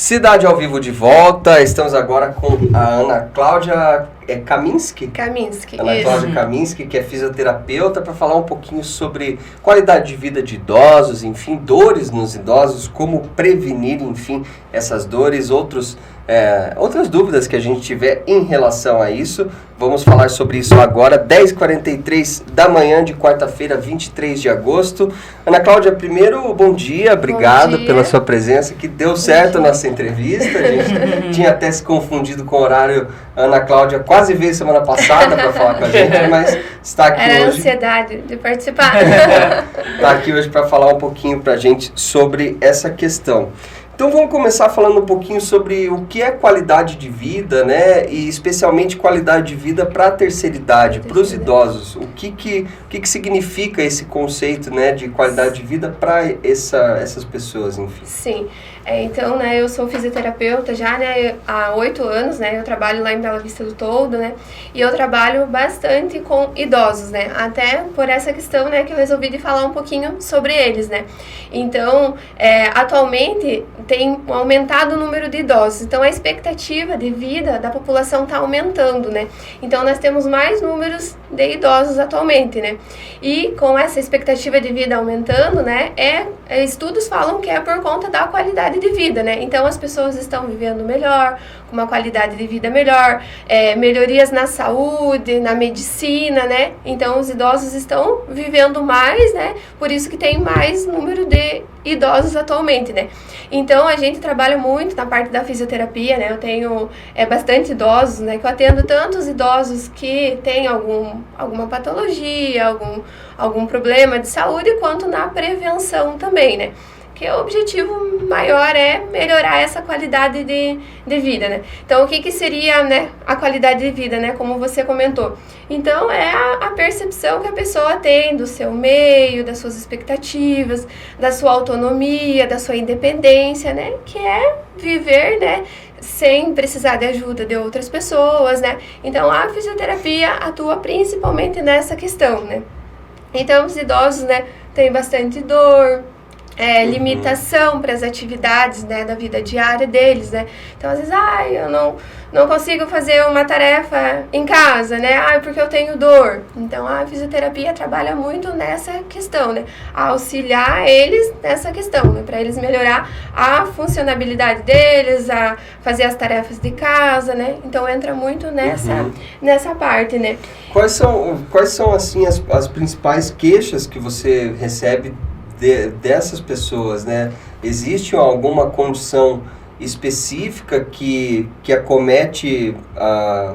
Cidade ao Vivo de volta, estamos agora com a Ana Cláudia Kaminski? Kaminski, Ana isso. Cláudia Kaminski, que é fisioterapeuta, para falar um pouquinho sobre qualidade de vida de idosos, enfim, dores nos idosos, como prevenir, enfim, essas dores, outras dúvidas que a gente tiver em relação a isso. Vamos falar sobre isso agora, 10h43 da manhã de quarta-feira, 23 de agosto. Ana Cláudia, primeiro, bom dia, obrigado pela sua presença, que deu certo a nossa entrevista. A gente tinha até se confundido com o horário. A Ana Cláudia quase veio semana passada para falar com a gente, mas está aqui hoje. Era a ansiedade de participar. Está aqui hoje para falar um pouquinho para a gente sobre essa questão. Então vamos começar falando um pouquinho sobre o que é qualidade de vida, né? E especialmente qualidade de vida para a terceira idade, para os idosos. O que significa esse conceito, né, de qualidade de vida para essas pessoas, enfim? Sim. Então, né, eu sou fisioterapeuta já, né, há 8 anos, né, eu trabalho lá em Bela Vista do Toldo, né, e eu trabalho bastante com idosos, né, até por essa questão, né, que eu resolvi de falar um pouquinho sobre eles, né. Então, atualmente tem aumentado o número de idosos, então a expectativa de vida da população está aumentando, né, então nós temos mais números de idosos atualmente, né, e com essa expectativa de vida aumentando, né, estudos falam que é por conta da qualidade de vida, né? Então as pessoas estão vivendo melhor, com uma qualidade de vida melhor, melhorias na saúde, na medicina, né? Então os idosos estão vivendo mais, né? Por isso que tem mais número de idosos atualmente, né? Então a gente trabalha muito na parte da fisioterapia, né? Eu tenho bastante idosos, né? Que eu atendo tantos idosos que têm alguma patologia, algum problema de saúde, quanto na prevenção também, né? Que o objetivo maior é melhorar essa qualidade de vida, né? Então, o que seria, né, a qualidade de vida, né? Como você comentou. Então, é a percepção que a pessoa tem do seu meio, das suas expectativas, da sua autonomia, da sua independência, né? Que é viver, né, sem precisar de ajuda de outras pessoas, né? Então, a fisioterapia atua principalmente nessa questão, né? Então, os idosos, né, têm bastante dor, limitação para as atividades, né, da vida diária deles, né? Então, às vezes, eu não consigo fazer uma tarefa em casa, né? Porque eu tenho dor. Então, a fisioterapia trabalha muito nessa questão, né? A auxiliar eles nessa questão, né? Para eles melhorar a funcionabilidade deles, a fazer as tarefas de casa, né? Então, entra muito nessa parte, né? Quais são assim, as principais queixas que você recebe dessas pessoas, né? Existe alguma condição específica que acomete a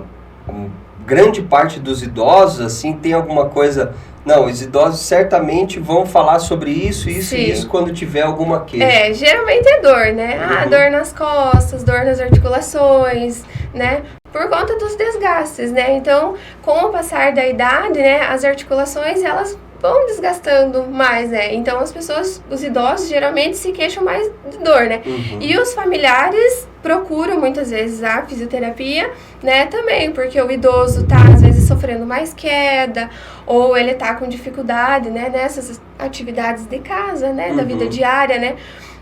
grande parte dos idosos, assim, tem alguma coisa... Não, os idosos certamente vão falar sobre isso e isso quando tiver alguma queixa. Geralmente é dor, né? Dor nas costas, dor nas articulações, né? Por conta dos desgastes, né? Então, com o passar da idade, né, as articulações, elas vão desgastando mais, né? Então, os idosos geralmente se queixam mais de dor, né? E os familiares procuram muitas vezes a fisioterapia, né, também, porque o idoso tá, às vezes, sofrendo mais queda, ou ele tá com dificuldade, né, nessas atividades de casa, né, da vida diária, né?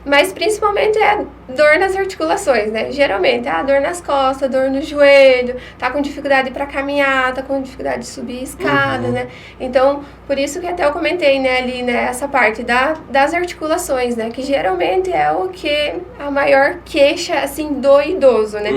Mas principalmente é dor nas articulações, né? Geralmente é dor nas costas, dor no joelho, tá com dificuldade para caminhar, tá com dificuldade de subir escada, né? Então, por isso que até eu comentei, né, ali, né, essa parte das articulações, né? Que geralmente é o que a maior queixa, assim, do idoso, né?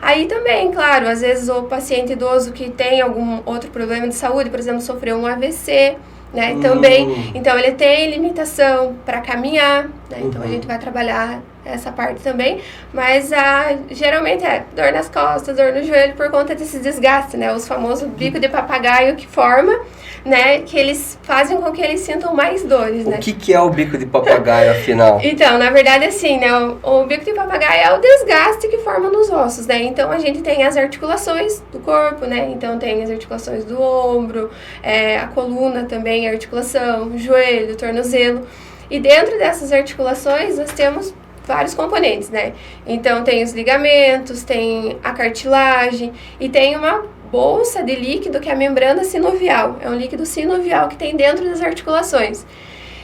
Aí também, claro, às vezes o paciente idoso que tem algum outro problema de saúde, por exemplo, sofreu um AVC, né, também, então ele tem limitação para caminhar, né, então a gente vai trabalhar essa parte também, mas geralmente é dor nas costas, dor no joelho por conta desse desgaste, né, os famosos bico de papagaio que forma, né, que eles fazem com que eles sintam mais dores, né. O que é o bico de papagaio, afinal? Então, na verdade, assim, né, o bico de papagaio é o desgaste que forma nos ossos, né, então a gente tem as articulações do corpo, né, então tem as articulações do ombro, a coluna também, a articulação, joelho, tornozelo, e dentro dessas articulações nós temos vários componentes, né, então tem os ligamentos, tem a cartilagem e tem uma bolsa de líquido que é a membrana sinovial, é um líquido sinovial que tem dentro das articulações.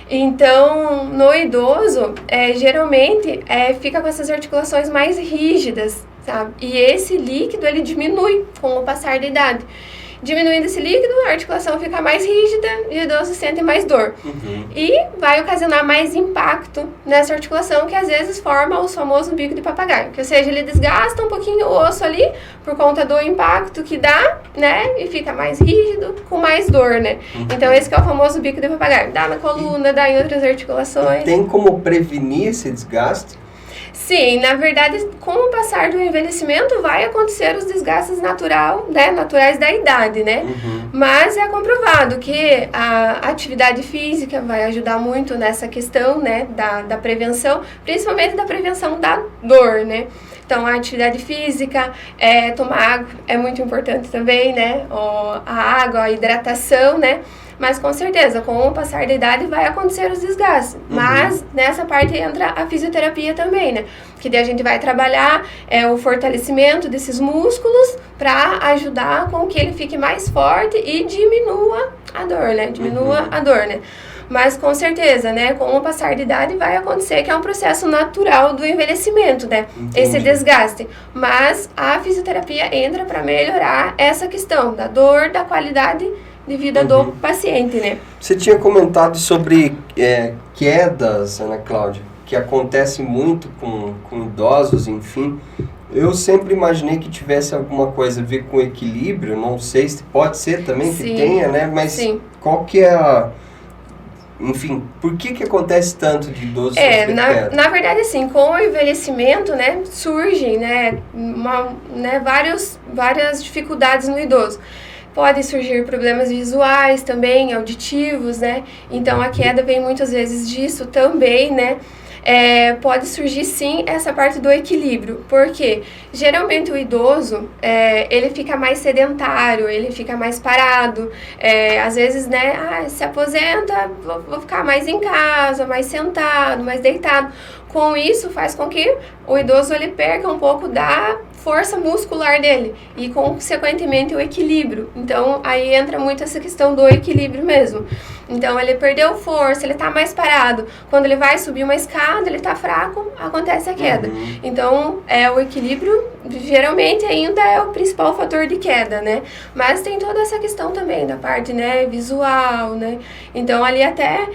Então, no idoso, geralmente fica com essas articulações mais rígidas, sabe? E esse líquido, ele diminui com o passar da idade. Diminuindo esse líquido, a articulação fica mais rígida e o idoso sente mais dor. E vai ocasionar mais impacto nessa articulação, que às vezes forma o famoso bico de papagaio. Que, ou seja, ele desgasta um pouquinho o osso ali, por conta do impacto que dá, né? E fica mais rígido, com mais dor, né? Então, esse que é o famoso bico de papagaio. Dá na coluna, dá em outras articulações. Tem como prevenir esse desgaste? Sim, na verdade, com o passar do envelhecimento, vai acontecer os desgastes naturais da idade, né? Mas é comprovado que a atividade física vai ajudar muito nessa questão, né, da prevenção, principalmente da prevenção da dor, né? Então, a atividade física, tomar água é muito importante também, né? A água, a hidratação, né? Mas com certeza, com o passar da idade vai acontecer os desgastes. Mas nessa parte entra a fisioterapia também, né? Que daí a gente vai trabalhar o fortalecimento desses músculos para ajudar com que ele fique mais forte e diminua a dor, né? Diminua a dor, né? Mas com certeza, né, com o passar de idade vai acontecer que é um processo natural do envelhecimento, né? Entendi. Esse desgaste. Mas a fisioterapia entra para melhorar essa questão da dor, da qualidade de vida do paciente, né? Você tinha comentado sobre quedas, Ana Cláudia, que acontece muito com idosos, enfim. Eu sempre imaginei que tivesse alguma coisa a ver com equilíbrio, não sei se pode ser também que tenha, né? Mas qual que é a... Enfim, por que acontece tanto de idosos sofrer queda? Na verdade, assim, com o envelhecimento, né, surgem, né, várias dificuldades no idoso. Podem surgir problemas visuais também, auditivos, né? Então, a queda vem muitas vezes disso também, né? Pode surgir, sim, essa parte do equilíbrio. Porque, geralmente, o idoso, ele fica mais sedentário, ele fica mais parado. Às vezes, né? Se aposenta, vou ficar mais em casa, mais sentado, mais deitado. Com isso, faz com que o idoso ele perca um pouco da força muscular dele e, consequentemente, o equilíbrio. Então, aí entra muito essa questão do equilíbrio mesmo. Então, ele perdeu força, ele tá mais parado. Quando ele vai subir uma escada, ele tá fraco, acontece a queda. Então, o equilíbrio, geralmente, ainda é o principal fator de queda, né? Mas tem toda essa questão também da parte, né, visual, né? Então, ali até,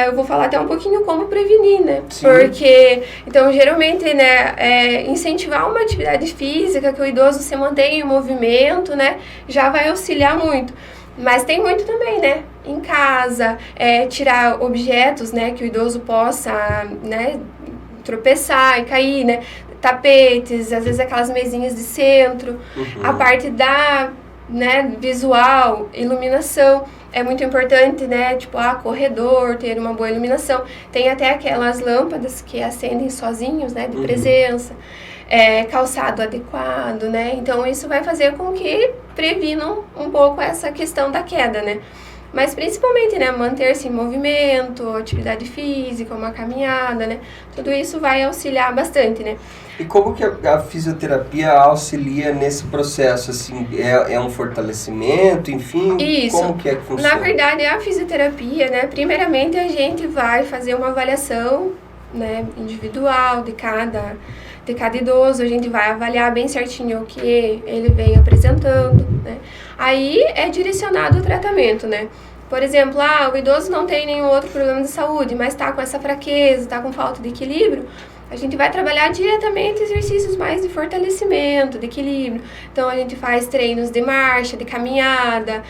eu vou falar até um pouquinho como prevenir, né? Sim. Porque, então, geralmente, né, incentivar uma atividade física, que o idoso se mantenha em movimento, né, já vai auxiliar muito. Mas tem muito também, né, em casa, tirar objetos, né, que o idoso possa, né, tropeçar e cair, né, tapetes, às vezes aquelas mesinhas de centro, a parte da, né, visual, iluminação, é muito importante, né, tipo, corredor, ter uma boa iluminação, tem até aquelas lâmpadas que acendem sozinhos, né, de presença, calçado adequado, né, então isso vai fazer com que previnam um pouco essa questão da queda, né, mas principalmente, né, manter-se em movimento, atividade física, uma caminhada, né, tudo isso vai auxiliar bastante, né. E como que a fisioterapia auxilia nesse processo, assim, é um fortalecimento, enfim? Isso. Como que funciona? Na verdade, a fisioterapia, né, primeiramente a gente vai fazer uma avaliação, né, individual de cada idoso, a gente vai avaliar bem certinho o que ele vem apresentando, né, aí é direcionado o tratamento, né. Por exemplo, o idoso não tem nenhum outro problema de saúde, mas está com essa fraqueza, está com falta de equilíbrio, a gente vai trabalhar diretamente exercícios mais de fortalecimento, de equilíbrio. Então, a gente faz treinos de marcha, de caminhada,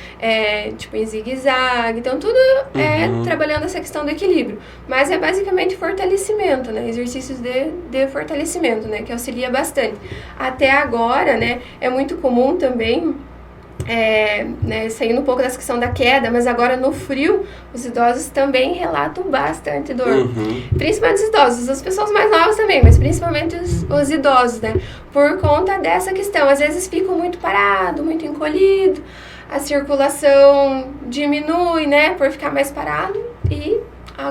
tipo em zigue-zague. Então, tudo trabalhando essa questão do equilíbrio. Mas é basicamente fortalecimento, né? Exercícios de fortalecimento, né? Que auxilia bastante. Até agora, né? É muito comum também... né, saindo um pouco dessa questão da queda, mas agora no frio, os idosos também relatam bastante dor. Principalmente os idosos, as pessoas mais novas também, mas principalmente os idosos, né? Por conta dessa questão, às vezes ficam muito parado, muito encolhido, a circulação diminui, né, por ficar mais parado e...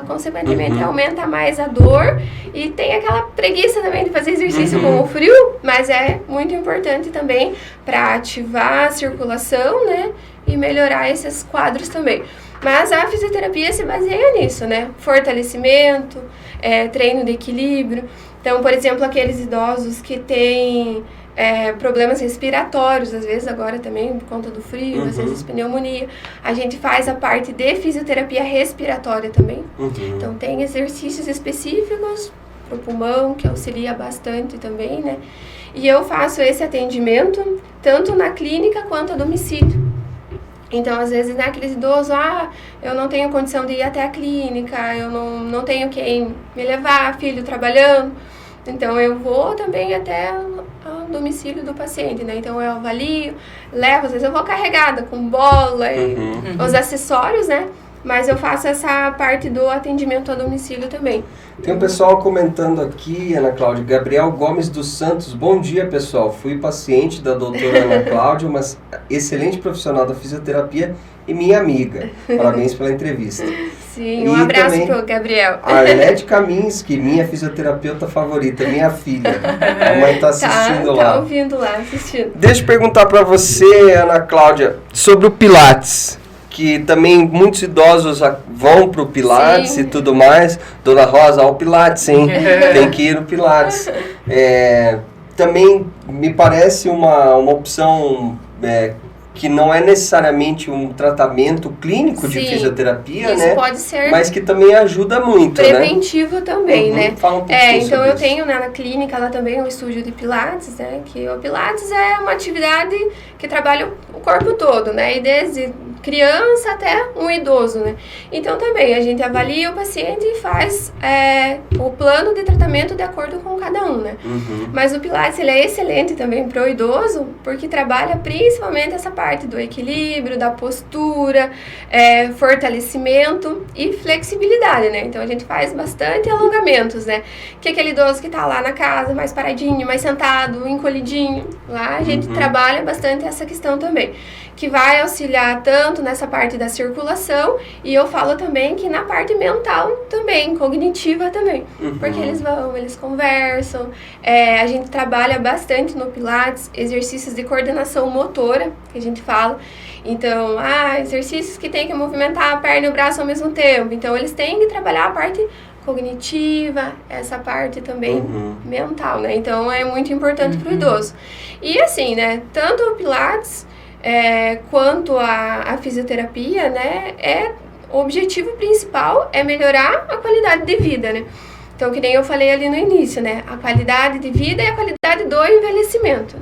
consequentemente aumenta mais a dor e tem aquela preguiça também de fazer exercício com o frio, mas é muito importante também para ativar a circulação, né, e melhorar esses quadros também. Mas a fisioterapia se baseia nisso, né? Fortalecimento, treino de equilíbrio. Então, por exemplo, aqueles idosos que têm problemas respiratórios, às vezes agora também por conta do frio, às vezes pneumonia, a gente faz a parte de fisioterapia respiratória também. Então, tem exercícios específicos para o pulmão, que auxilia bastante também, né? E eu faço esse atendimento tanto na clínica quanto a domicílio. Então, às vezes, né, aqueles idosos, eu não tenho condição de ir até a clínica, eu não tenho quem me levar, filho trabalhando. Então, eu vou também até o domicílio do paciente, né? Então, eu avalio, levo, às vezes eu vou carregada com bola e os acessórios, né? Mas eu faço essa parte do atendimento a domicílio também. Tem um pessoal comentando aqui, Ana Cláudia, Gabriel Gomes dos Santos. Bom dia, pessoal. Fui paciente da doutora Ana Cláudia, uma excelente profissional da fisioterapia e minha amiga. Parabéns pela entrevista. Sim, um abraço pro Gabriel. A Arlete Kaminski, minha fisioterapeuta favorita, minha filha. A mãe tá assistindo lá. Tá ouvindo lá, assistindo. Deixa eu perguntar para você, Ana Cláudia, sobre o Pilates. Que também muitos idosos vão pro Pilates e tudo mais. Dona Rosa, o Pilates, hein? Tem que ir no Pilates. Também me parece uma opção que não é necessariamente um tratamento clínico de fisioterapia, isso né? Pode ser. Mas que também ajuda muito, preventivo, né? Também, né? Fala um pouquinho então eu isso. tenho, né, na clínica lá também um estúdio de Pilates, né? Que o Pilates é uma atividade que trabalha o corpo todo, né? E desde criança até um idoso, né? Então também a gente avalia o paciente e faz o plano de tratamento de acordo com cada um, né? Mas o Pilates, ele é excelente também para o idoso, porque trabalha principalmente essa parte do equilíbrio, da postura, fortalecimento e flexibilidade, né? Então a gente faz bastante alongamentos, né? Que é aquele idoso que tá lá na casa, mais paradinho, mais sentado, encolhidinho. Lá a gente trabalha bastante essa questão também, que vai auxiliar tanto nessa parte da circulação, e eu falo também que na parte mental também, cognitiva também, porque eles conversam, a gente trabalha bastante no Pilates, exercícios de coordenação motora, que a gente fala, então, exercícios que tem que movimentar a perna e o braço ao mesmo tempo, então eles têm que trabalhar a parte cognitiva, essa parte também mental, né, então é muito importante para o idoso. E assim, né, tanto o Pilates quanto a fisioterapia, né, o objetivo principal é melhorar a qualidade de vida, né? Então, que nem eu falei ali no início, né, a qualidade de vida e a qualidade do envelhecimento.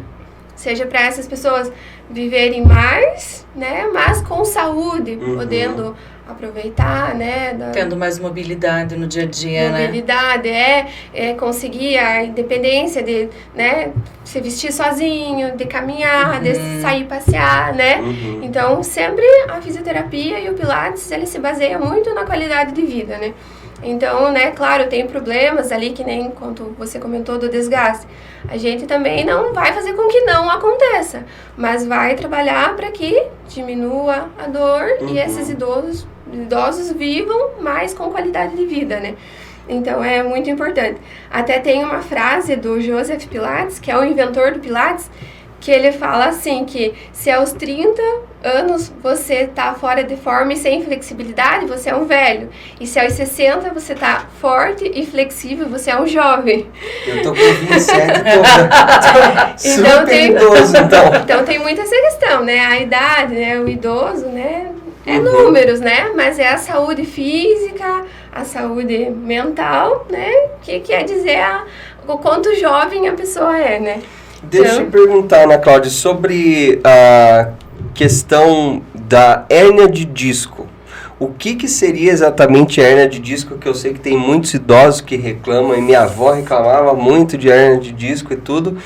Seja para essas pessoas viverem mais, né, mas com saúde, podendo aproveitar, né? Tendo mais mobilidade no dia a dia, mobilidade, conseguir a independência de, né, se vestir sozinho, de caminhar, de sair passear, né? Então, sempre a fisioterapia e o Pilates, ele se baseia muito na qualidade de vida, né? Então, né, claro, tem problemas ali, que nem quando você comentou do desgaste. A gente também não vai fazer com que não aconteça, mas vai trabalhar para que diminua a dor e esses idosos vivam mais com qualidade de vida, né? Então, é muito importante. Até tem uma frase do Joseph Pilates, que é o inventor do Pilates, que ele fala assim, que se aos 30 anos você tá fora de forma e sem flexibilidade, você é um velho. E se aos 60 você tá forte e flexível, você é um jovem. Eu tô com 27 e tô super idoso, então. Então tem muito essa questão, né? A idade, né? O idoso, né? Números, né? Mas é a saúde física, a saúde mental, né? Que quer dizer o quanto jovem a pessoa é, né? Deixa eu perguntar, Ana Cláudia, sobre a questão da hérnia de disco. O que seria exatamente a hérnia de disco? Que eu sei que tem muitos idosos que reclamam, e minha avó reclamava muito de hérnia de disco e tudo.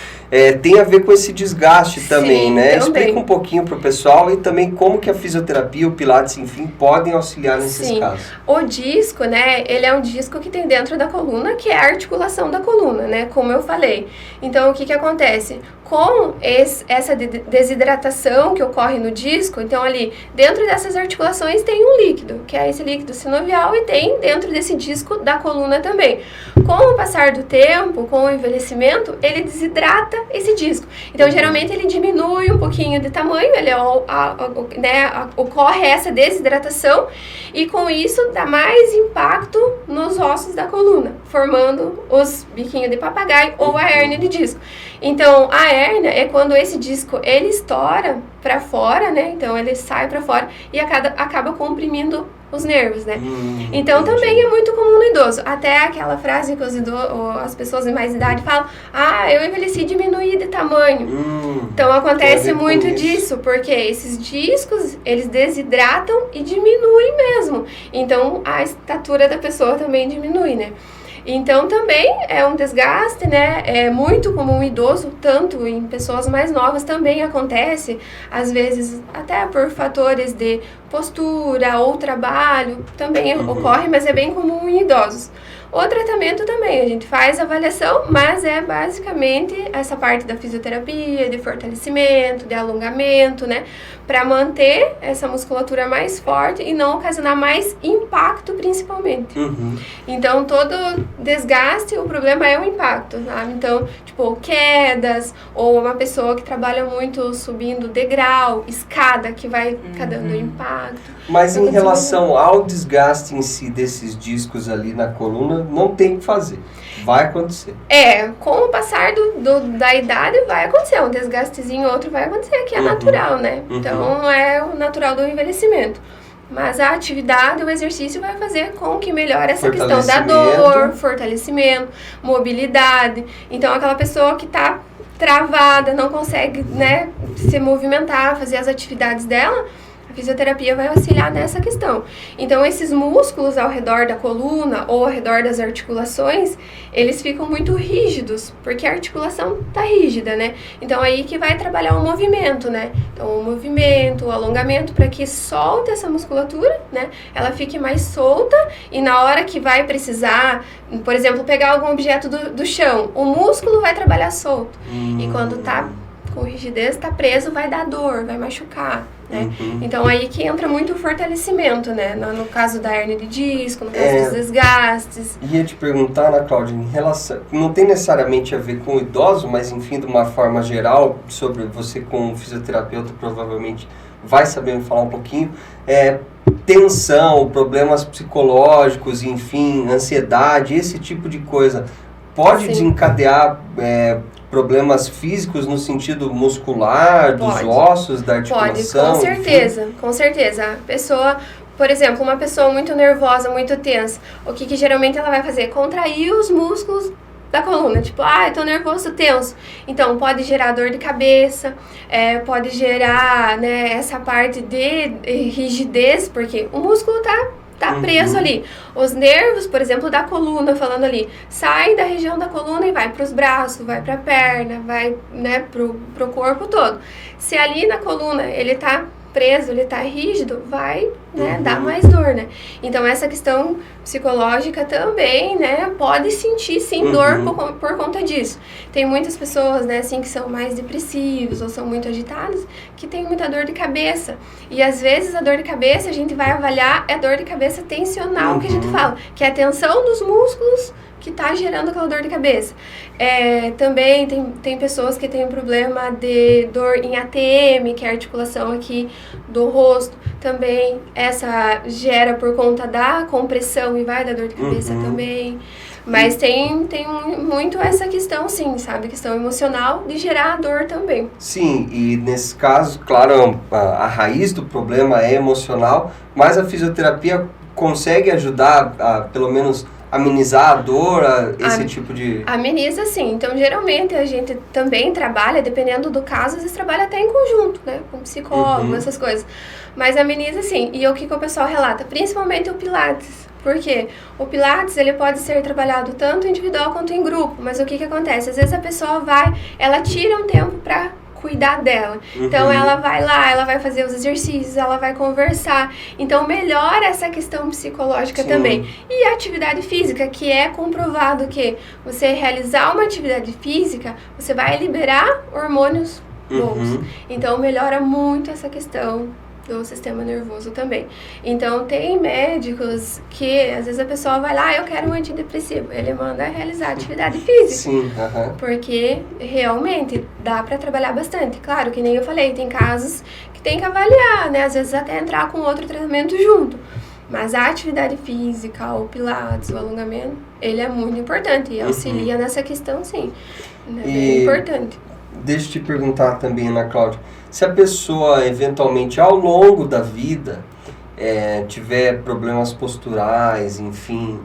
Tem a ver com esse desgaste também, né? Também. Explica um pouquinho para o pessoal e também como que a fisioterapia, o Pilates, enfim, podem auxiliar nesses casos. O disco, né, ele é um disco que tem dentro da coluna, que é a articulação da coluna, né, como eu falei. Então, o que acontece? Com essa desidratação que ocorre no disco, então ali dentro dessas articulações tem um líquido, que é esse líquido sinovial, e tem dentro desse disco da coluna também. Com o passar do tempo, com o envelhecimento, ele desidrata esse disco. Então geralmente ele diminui um pouquinho de tamanho, ele ocorre essa desidratação, e com isso dá mais impacto nos ossos da coluna, formando os biquinhos de papagaio ou a hérnia de disco. Então, a hérnia é quando esse disco ele estoura para fora, né? Então, ele sai para fora e acaba comprimindo os nervos, né? Então, também é muito comum no idoso. Até aquela frase que as pessoas de mais idade falam: eu envelheci e diminuí de tamanho. Então, acontece muito disso, porque esses discos, eles desidratam e diminuem mesmo. Então, a estatura da pessoa também diminui, né? Então, também é um desgaste, né? É muito comum idoso, tanto em pessoas mais novas também acontece, às vezes até por fatores de postura ou trabalho, também ocorre, mas é bem comum em idosos. O tratamento também, a gente faz avaliação, mas é basicamente essa parte da fisioterapia, de fortalecimento, de alongamento, né? Para manter essa musculatura mais forte e não ocasionar mais impacto, principalmente. Então, todo desgaste, o problema é o impacto, sabe? Então, tipo, quedas, ou uma pessoa que trabalha muito subindo degrau, escada, que vai ficar dando impacto. Mas em relação ao desgaste em si desses discos ali na coluna, não tem o que fazer. Vai acontecer. Com o passar da idade vai acontecer. Um desgastezinho outro vai acontecer, que é natural, né? Então, é o natural do envelhecimento. Mas a atividade, o exercício vai fazer com que melhore essa questão da dor, fortalecimento, mobilidade. Então, aquela pessoa que está travada, não consegue, né, se movimentar, fazer as atividades dela, a fisioterapia vai auxiliar nessa questão. Então, esses músculos ao redor da coluna ou ao redor das articulações, eles ficam muito rígidos, porque a articulação está rígida, né? Então, aí que vai trabalhar o movimento, né? Então, o movimento, o alongamento, para que solte essa musculatura, né? Ela fique mais solta, e na hora que vai precisar, por exemplo, pegar algum objeto do chão, o músculo vai trabalhar solto. E quando tá com rigidez, tá preso, vai dar dor, vai machucar, né? Então, aí que entra muito o fortalecimento, né? No caso da hérnia de disco, no caso dos desgastes. Ia te perguntar, Ana Cláudia, em relação, não tem necessariamente a ver com o idoso, mas enfim, de uma forma geral, sobre você como fisioterapeuta provavelmente vai saber me falar um pouquinho, tensão, problemas psicológicos, enfim, ansiedade, esse tipo de coisa, pode desencadear problemas físicos no sentido muscular, dos ossos, da articulação? Pode, com certeza. A pessoa, por exemplo, uma pessoa muito nervosa, muito tensa, o que geralmente ela vai fazer? Contrair os músculos da coluna, tipo, eu tô nervoso, tenso. Então, pode gerar dor de cabeça, pode gerar, né, essa parte de rigidez, porque o músculo tá preso ali. Os nervos, por exemplo, da coluna, falando ali, saem da região da coluna e vai para os braços, vai para a perna, vai, né, pro corpo todo. Se ali na coluna ele tá preso, ele tá rígido, vai, né, dar mais dor, né? Então, essa questão psicológica também, né, pode sentir, sim, dor por conta disso. Tem muitas pessoas, né, assim, que são mais depressivos ou são muito agitados, que tem muita dor de cabeça. E, às vezes, a dor de cabeça, a gente vai avaliar, é dor de cabeça tensional, que a gente fala, que é a tensão dos músculos que está gerando aquela dor de cabeça. Também tem pessoas que têm problema de dor em ATM, que é a articulação aqui do rosto. Também essa gera por conta da compressão e vai dar dor de cabeça também. Mas tem muito essa questão, sim, sabe? Questão emocional de gerar dor também. Sim, e nesse caso, claro, a raiz do problema é emocional, mas a fisioterapia consegue ajudar a, pelo menos, amenizar a dor, esse tipo de... Ameniza, sim. Então, geralmente, a gente também trabalha, dependendo do caso, às vezes trabalha até em conjunto, né? Com psicólogo, essas coisas. Mas ameniza, sim. E o que o pessoal relata? Principalmente o Pilates. Por quê? O Pilates, ele pode ser trabalhado tanto individual quanto em grupo. Mas o que acontece? Às vezes a pessoa ela tira um tempo para cuidar dela. Então ela vai lá, ela vai fazer os exercícios, ela vai conversar. Então melhora essa questão psicológica também. E a atividade física, que é comprovado que você realizar uma atividade física, você vai liberar hormônios bons. Então melhora muito essa questão do sistema nervoso também. Então tem médicos que às vezes a pessoa vai lá, eu quero um antidepressivo, ele manda realizar atividade física. Sim, porque realmente dá para trabalhar bastante. Claro, que nem eu falei, tem casos que tem que avaliar, né? Às vezes até entrar com outro tratamento junto. Mas a atividade física, o pilates, o alongamento, ele é muito importante e auxilia nessa questão, sim. É bem importante. Deixa eu te perguntar também, Ana Cláudia, se a pessoa eventualmente ao longo da vida tiver problemas posturais, enfim,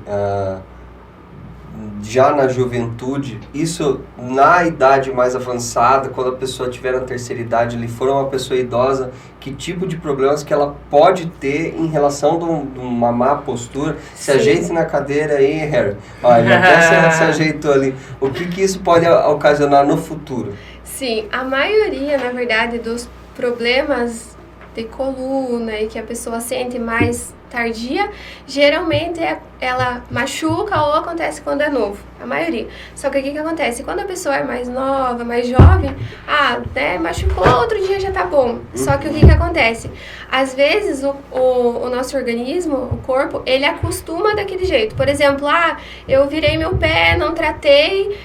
já na juventude, isso na idade mais avançada, quando a pessoa tiver na terceira idade, ele for uma pessoa idosa, que tipo de problemas que ela pode ter em relação de uma má postura? Se ajeite na cadeira aí, Harry. Olha, até se ajeitou ali. O que isso pode ocasionar no futuro? Sim, a maioria, na verdade, dos problemas de coluna e que a pessoa sente mais tardia, geralmente ela machuca ou acontece quando é novo, a maioria. Só que o que acontece? Quando a pessoa é mais nova, mais jovem, machucou, outro dia já tá bom. Só que o que acontece? Às vezes o nosso organismo, o corpo, ele acostuma daquele jeito. Por exemplo, eu virei meu pé, não tratei,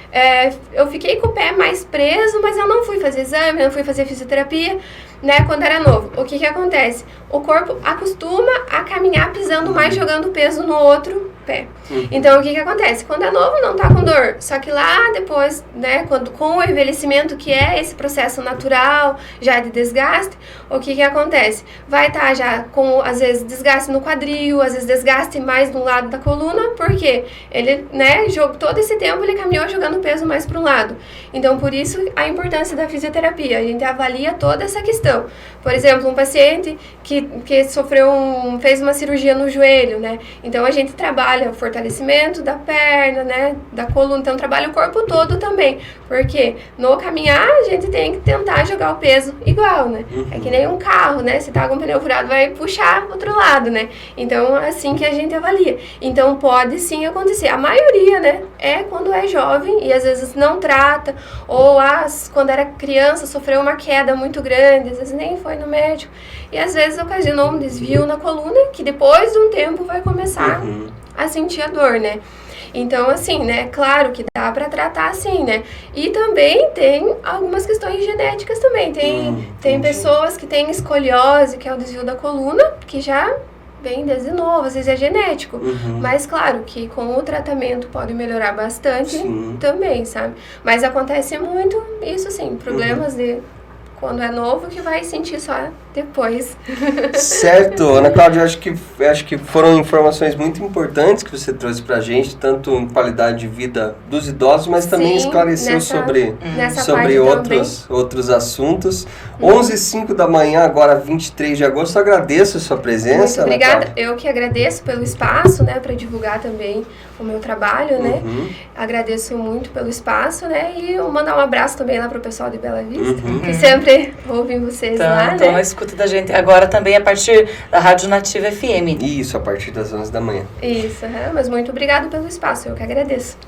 eu fiquei com o pé mais preso, mas eu não fui fazer exame, não fui fazer fisioterapia, né, quando era novo. O que acontece? O corpo acostuma a caminhar pisando mais, jogando peso no outro pé. Então, o que acontece? Quando é novo, não tá com dor. Só que lá depois, né, com o envelhecimento, que é esse processo natural, já de desgaste, o que acontece? Vai estar já com, às vezes, desgaste no quadril, às vezes desgaste mais no lado da coluna, porque ele, né, todo esse tempo ele caminhou jogando peso mais para um lado. Então, por isso, a importância da fisioterapia. A gente avalia toda essa questão. Por exemplo, um paciente que fez uma cirurgia no joelho, né? Então, a gente trabalha o fortalecimento da perna, né, da coluna, então trabalha o corpo todo também, porque no caminhar a gente tem que tentar jogar o peso igual, né, é que nem um carro, né, se tá com o pneu furado vai puxar outro lado, né, então é assim que a gente avalia. Então pode sim acontecer, a maioria, né, é quando é jovem e às vezes não trata, ou quando era criança sofreu uma queda muito grande, às vezes nem foi no médico, e às vezes ocasionou um desvio na coluna, que depois de um tempo vai começar a sentir a dor, né? Então, assim, né? Claro que dá pra tratar assim, né? E também tem algumas questões genéticas também. Tem pessoas que têm escoliose, que é o desvio da coluna, que já vem desde novo, às vezes é genético. Mas, claro, que com o tratamento pode melhorar bastante também, sabe? Mas acontece muito isso, sim, problemas de quando é novo que vai sentir só depois. Certo, Ana Cláudia, acho que foram informações muito importantes que você trouxe pra gente, tanto em qualidade de vida dos idosos, mas também esclareceu sobre outros assuntos. 11h05 da manhã, agora 23 de agosto, agradeço a sua presença. Muito obrigada, eu que agradeço pelo espaço, né, para divulgar também o meu trabalho, né, agradeço muito pelo espaço, né, e mandar um abraço também lá pro pessoal de Bela Vista, que sempre ouvem vocês lá, Então, né. na escuta da gente agora também a partir da Rádio Nativa FM. Isso, a partir das 11 da manhã. Isso, mas muito obrigado pelo espaço, eu que agradeço.